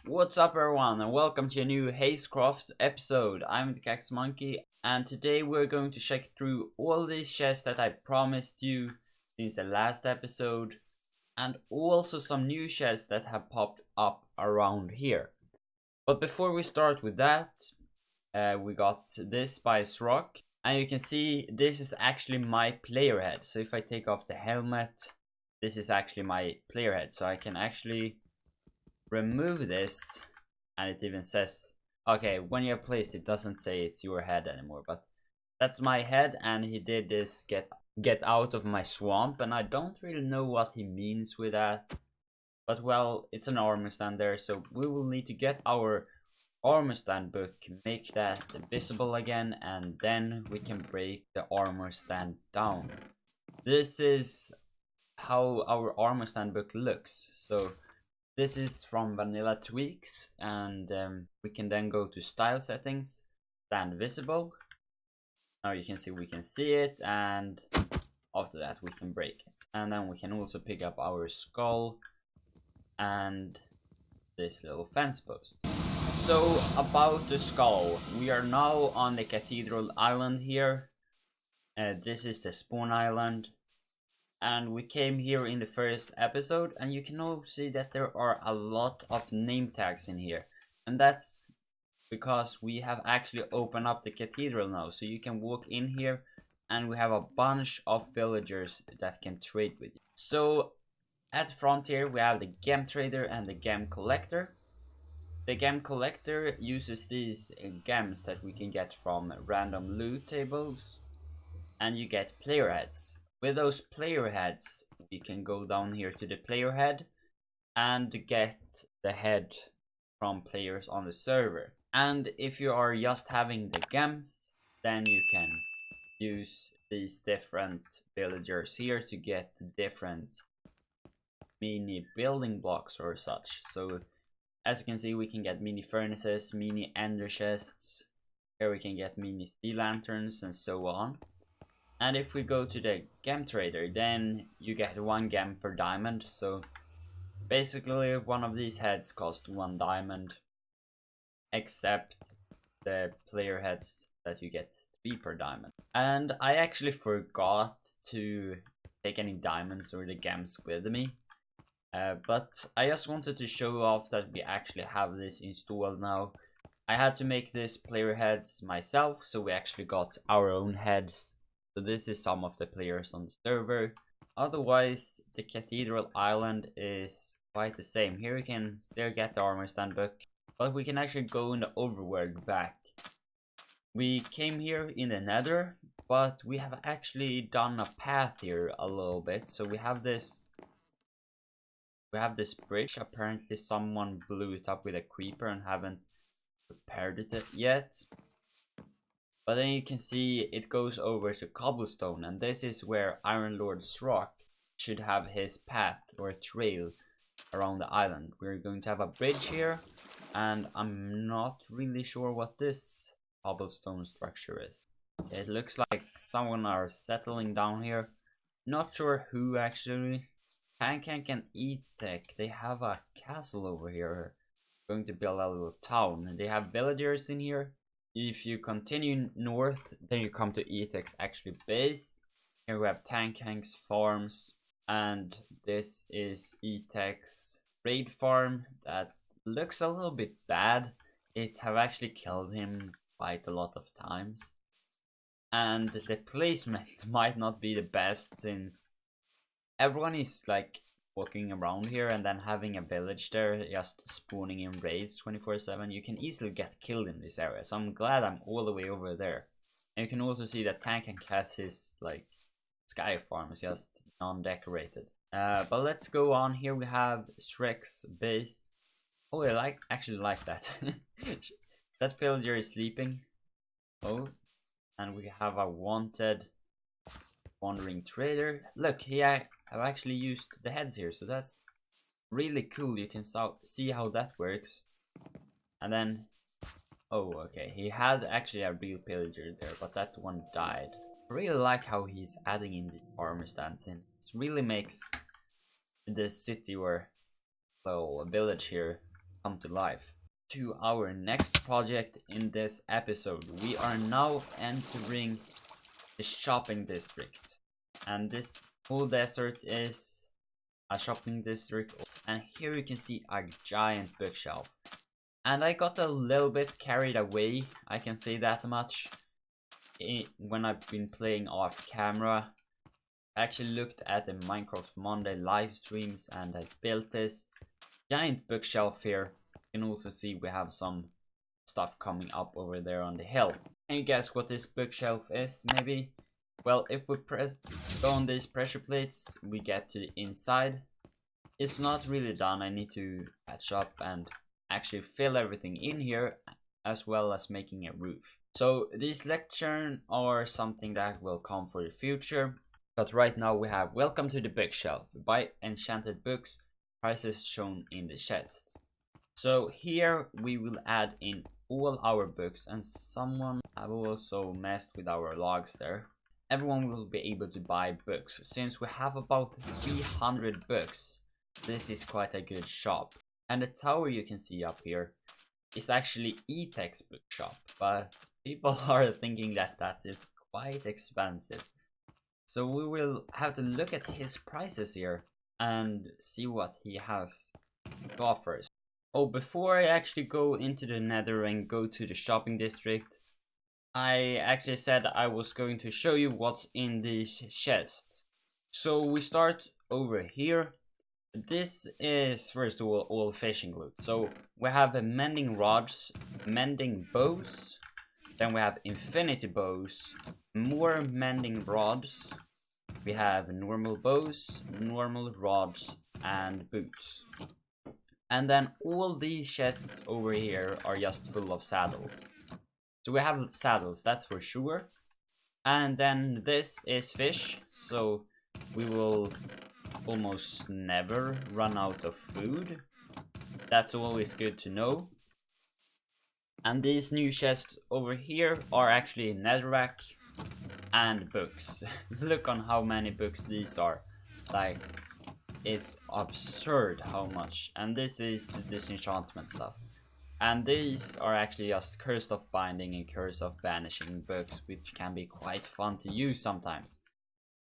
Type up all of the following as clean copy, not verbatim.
What's up everyone and welcome to a new Hayscraft episode. I'm TheCactusMonkey and today we're going to check through all these chests that I promised you since the last episode, and also some new chests that have popped up around here. But before we start with that, we got this spice rock, and you can see this is actually my player head. So if I take off the helmet, this is actually my player head, so I can actually remove this, and it even says, okay, when you're placed it doesn't say it's your head anymore, but that's my head. And he did this get out of my swamp, and I don't really know what he means with that, but well, it's an armor stand there, so we will need to get our armor stand book, make that visible again, and then we can break the armor stand down. This is how our armor stand book looks. So this is from Vanilla Tweaks, and we can then go to style settings, stand visible. Now you can see we can see it, and after that we can break it. And then we can also pick up our skull and this little fence post. So about the skull, we are now on the Cathedral Island here. This is the spawn island. And we came here in the first episode, and you can now see that there are a lot of name tags in here, and that's because we have actually opened up the cathedral now, so you can walk in here and we have a bunch of villagers that can trade with you. So at the front here we have the gem trader and the gem collector. The gem collector uses these gems that we can get from random loot tables, and you get player heads. With those player heads, we can go down here to the player head and get the head from players on the server. And if you are just having the gems, then you can use these different villagers here to get different mini building blocks or such. So as you can see, we can get mini furnaces, mini ender chests. Here we can get mini sea lanterns and so on. And if we go to the gem trader, then you get 1 gem per diamond. So basically one of these heads cost 1 diamond, except the player heads that you get 3 per diamond. And I actually forgot to take any diamonds or the gems with me, but I just wanted to show off that we actually have this installed now. I had to make this player heads myself, so we actually got our own heads. So this is some of the players on the server. Otherwise, the Cathedral Island is quite the same. Here we can still get the armor stand book, but we can actually go in the overworld back. We came here in the nether, but we have actually done a path here a little bit. So we have this bridge. Apparently someone blew it up with a creeper and haven't repaired it yet. But then you can see it goes over to cobblestone, and this is where Iron Lord's rock should have his path or trail around the island. We're going to have a bridge here, and I'm not really sure what this cobblestone structure is. It looks like someone are settling down here. Not sure who actually. TheCactusMonkey and ItsEteck, they have a castle over here. Going to build a little town. They have villagers in here. If you continue north, then you come to ItsEteck's actually base. Here we have TheCactusMonkey's farms, and this is ItsEteck's raid farm that looks a little bit bad. It have actually killed him quite a lot of times, and the placement might not be the best since everyone is like walking around here and then having a village there just spawning in raids 24/7. You can easily get killed in this area, so I'm glad I'm all the way over there. And you can also see that TheCactusMonkey has his like sky farms just non-decorated. But let's go on. Here we have Shrek's base. Oh, I actually like that. That villager is sleeping. Oh, and we have a wanted wandering trader. Look, I've actually used the heads here, so that's really cool. You can see how that works. And then, oh, okay, he had actually a real pillager there, but that one died. I really like how he's adding in the armor stands in. It really makes the city or, well, a village here come to life. To our next project in this episode, we are now entering the shopping district, and this whole desert is a shopping district, and here you can see a giant bookshelf. And I got a little bit carried away, I can say that much, when I've been playing off camera. I actually looked at the Minecraft Monday live streams and I built this giant bookshelf here. You can also see we have some stuff coming up over there on the hill. Can you guess what this bookshelf is, maybe? Well, if we go on these pressure plates, we get to the inside. It's not really done. I need to patch up and actually fill everything in here, as well as making a roof. So these lectures are something that will come for the future. But right now we have welcome to the bookshelf. Buy enchanted books, prices shown in the chest. So here we will add in all our books, and someone have also messed with our logs there. Everyone will be able to buy books. Since we have about 300 books, this is quite a good shop. And the tower you can see up here is actually ItsEteck's bookshop, but people are thinking that that is quite expensive. So we will have to look at his prices here and see what he has to offer. Oh, before I actually go into the nether and go to the shopping district, I actually said I was going to show you what's in the chest. So we start over here. This is first of all fishing loot. So we have mending rods, mending bows, then we have infinity bows, more mending rods, we have normal bows, normal rods, and boots. And then all these chests over here are just full of saddles. So we have saddles, that's for sure. And then this is fish, so we will almost never run out of food. That's always good to know. And these new chests over here are actually netherrack and books. Look on how many books these are. Like, it's absurd how much. And this is disenchantment stuff. And these are actually just Curse of Binding and Curse of Banishing books, which can be quite fun to use sometimes.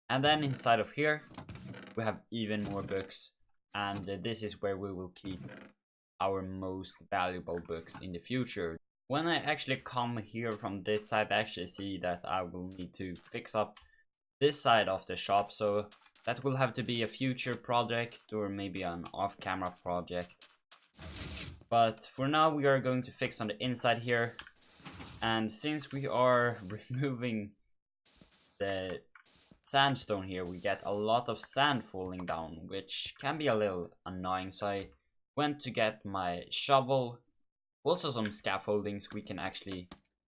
And then inside of here, we have even more books. And this is where we will keep our most valuable books in the future. When I actually come here from this side, I actually see that I will need to fix up this side of the shop. So that will have to be a future project or maybe an off-camera project. But for now we are going to fix on the inside here. And since we are removing the sandstone here, we get a lot of sand falling down, which can be a little annoying. So I went to get my shovel, also some scaffoldings we can actually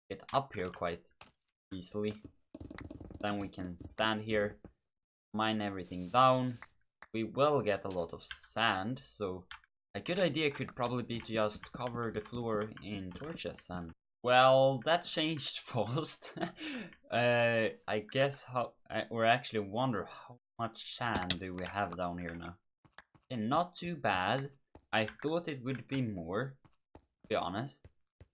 get up here quite easily. Then we can stand here, mine everything down. We will get a lot of sand, so a good idea could probably be to just cover the floor in torches. And well, that changed fast. I guess or actually wonder how much sand do we have down here now. And not too bad. I thought it would be more, to be honest.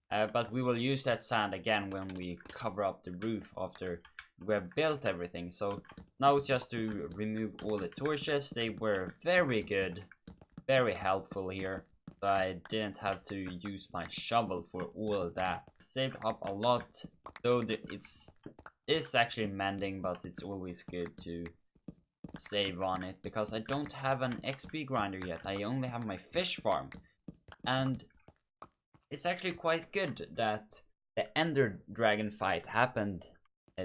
But we will use that sand again when we cover up the roof after we have built everything. So now it's just to remove all the torches. They were very good, very helpful here. So I didn't have to use my shovel for all of that. Saved up a lot, though it's actually mending, but it's always good to save on it because I don't have an XP grinder yet. I only have my fish farm, and it's actually quite good that the Enderdragon Fight happened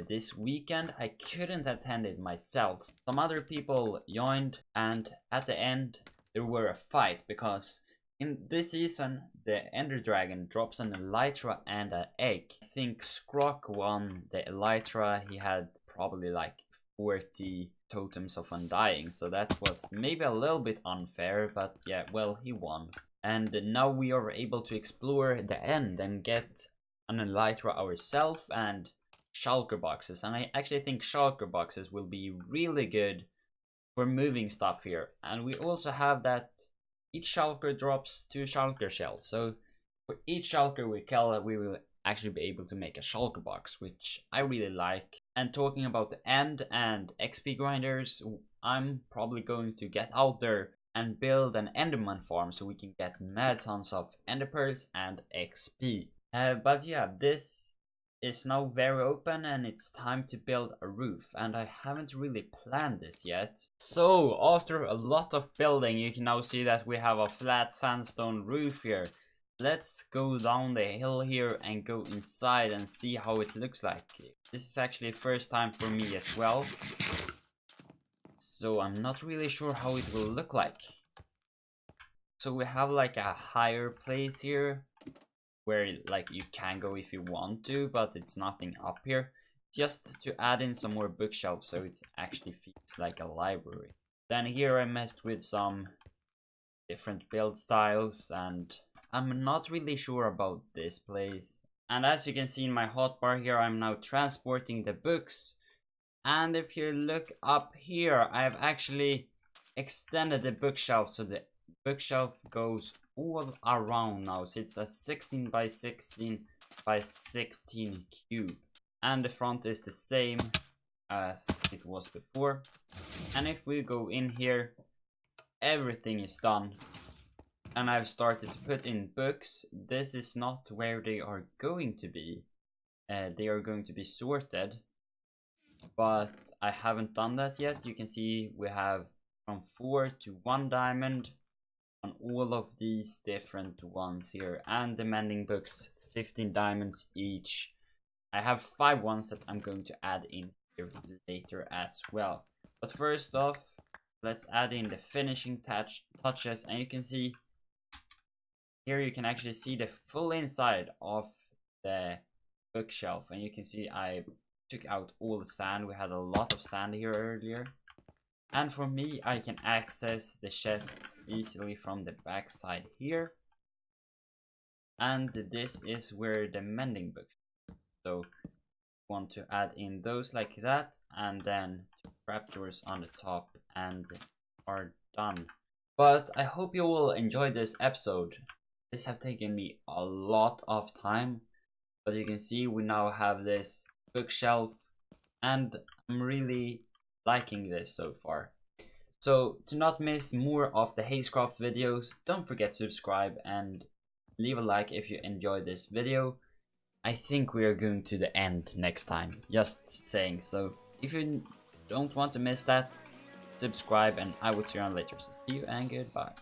this weekend. I couldn't attend it myself. Some other people joined, and at the end there were a fight because in this season the Ender Dragon drops an elytra and an egg. I think Scrock won the elytra. He had probably like 40 totems of undying, so that was maybe a little bit unfair, but yeah, well, he won. And now we are able to explore the end and get an elytra ourselves and shulker boxes. And I actually think shulker boxes will be really good for moving stuff here. And we also have that each shulker drops 2 shulker shells. So for each shulker we kill, we will actually be able to make a shulker box, which I really like. And talking about the end and XP grinders, I'm probably going to get out there and build an enderman farm so we can get mad tons of ender pearls and XP. But yeah, this is now very open and it's time to build a roof, and I haven't really planned this yet. So after a lot of building, you can now see that we have a flat sandstone roof here. Let's go down the hill here and go inside and see how it looks like. This is actually the first time for me as well, so I'm not really sure how it will look like. So we have like a higher place here where like you can go if you want to, but it's nothing up here, just to add in some more bookshelves so it actually feels like a library. Then here I messed with some different build styles, and I'm not really sure about this place. And as you can see in my hotbar here, I'm now transporting the books. And if you look up here, I've actually extended the bookshelf, so the bookshelf goes all around now. So it's a 16 by 16 by 16 cube. And the front is the same as it was before. And if we go in here, everything is done. And I've started to put in books. This is not where they are going to be. They are going to be sorted. But I haven't done that yet. You can see we have from 4 to 1 diamond on all of these different ones here. And the mending books, 15 diamonds each. I have 5 ones that I'm going to add in here later as well. But first off, let's add in the finishing touches. And you can see here, you can actually see the full inside of the bookshelf. And you can see I took out all the sand. We had a lot of sand here earlier. And for me, I can access the chests easily from the back side here. And this is where the mending books. So want to add in those like that, and then 2 trapdoors on the top, and are done. But I hope you will enjoy this episode. This have taken me a lot of time, but you can see we now have this bookshelf, and I'm really liking this so far. So to not miss more of the Hayscraft videos, don't forget to subscribe and leave a like if you enjoyed this video. I think we are going to the end next time, just saying. So if you don't want to miss that, subscribe, and I will see you around later. So see you and goodbye.